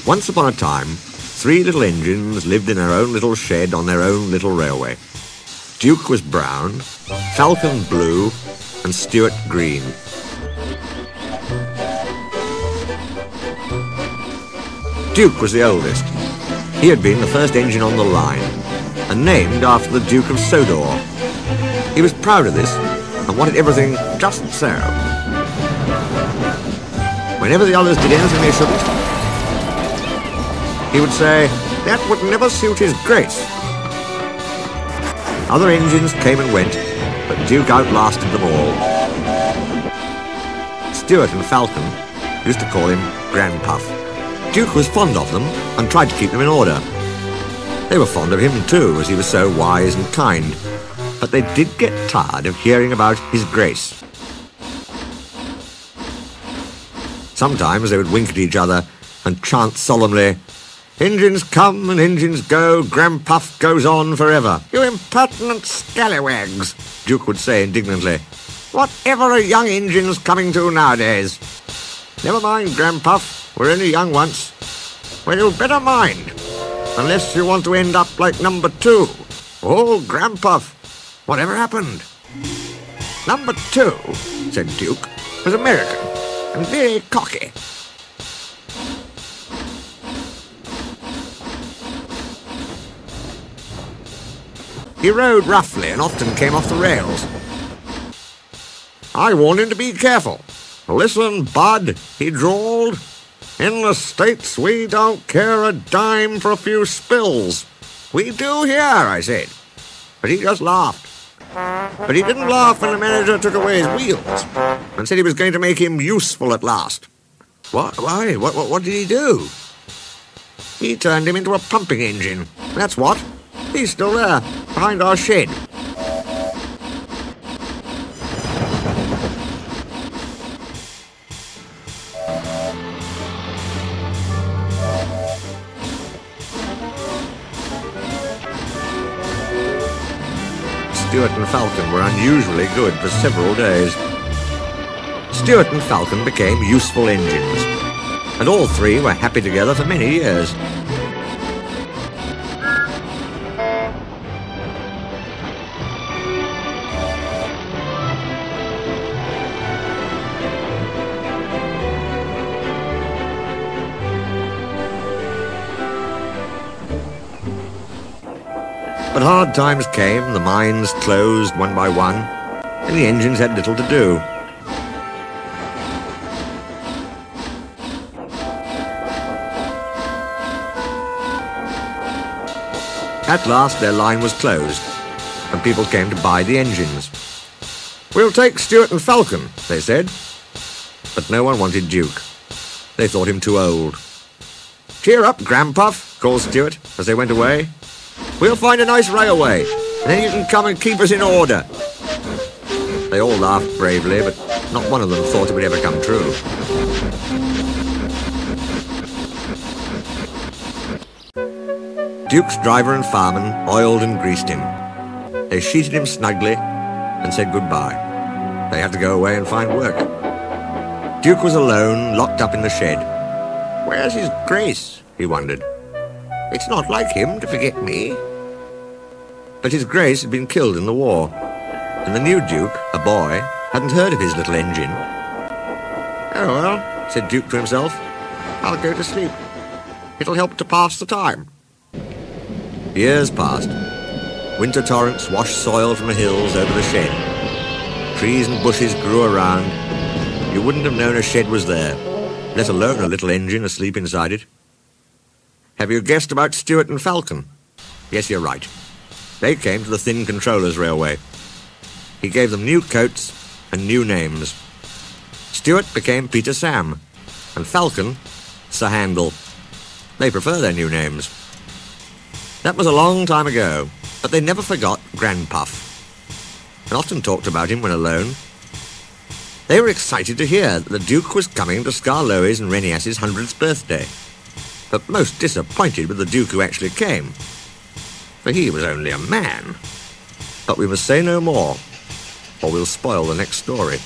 Once upon a time, 3 little engines lived in their own little shed on their own little railway. Duke was brown, Falcon blue, and Stuart green. Duke was the oldest. He had been the first engine on the line, and named after the Duke of Sodor. He was proud of this, and wanted everything just so. Whenever the others did anything they shouldn't, he would say, that would never suit his grace. Other engines came and went, but Duke outlasted them all. Stuart and Falcon used to call him Granpuff. Duke was fond of them and tried to keep them in order. They were fond of him too, as he was so wise and kind, but they did get tired of hearing about his grace. Sometimes they would wink at each other and chant solemnly, engines come and engines go, Granpuff goes on forever. You impertinent scallywags, Duke would say indignantly. Whatever are young engines coming to nowadays? Never mind, Granpuff, we're only young once. Well, you'd better mind, unless you want to end up like number 2. Oh, Granpuff, whatever happened? Number 2, said Duke, was American and very cocky. He rode roughly and often came off the rails. I warned him to be careful. Listen, bud, he drawled. In the States, we don't care a dime for a few spills. We do here, I said. But he just laughed. But he didn't laugh when the manager took away his wheels and said he was going to make him useful at last. What? Why? What did he do? He turned him into a pumping engine. That's what. He's still there, behind our shed. Stuart and Falcon were unusually good for several days. Stuart and Falcon became useful engines, and all 3 were happy together for many years. But hard times came, the mines closed one by one, and the engines had little to do. At last their line was closed, and people came to buy the engines. We'll take Stuart and Falcon, they said. But no one wanted Duke. They thought him too old. Cheer up, Granpuff, called Stuart as they went away. We'll find a nice railway, and then you can come and keep us in order. They all laughed bravely, but not one of them thought it would ever come true. Duke's driver and fireman oiled and greased him. They sheeted him snugly and said goodbye. They had to go away and find work. Duke was alone, locked up in the shed. Where's his grace? He wondered. It's not like him to forget me. But his grace had been killed in the war, and the new Duke, a boy, hadn't heard of his little engine. Oh well, said Duke to himself, I'll go to sleep. It'll help to pass the time. Years passed. Winter torrents washed soil from the hills over the shed. Trees and bushes grew around. You wouldn't have known a shed was there, let alone a little engine asleep inside it. Have you guessed about Stuart and Falcon? Yes, you're right. They came to the Thin Controllers Railway. He gave them new coats and new names. Stuart became Peter Sam, and Falcon, Sir Handel. They prefer their new names. That was a long time ago, but they never forgot Granpuff, and often talked about him when alone. They were excited to hear that the Duke was coming to Skarloey's and Renias's 100th birthday, but most disappointed with the Duke who actually came, for he was only a man. But we must say no more, or we'll spoil the next story.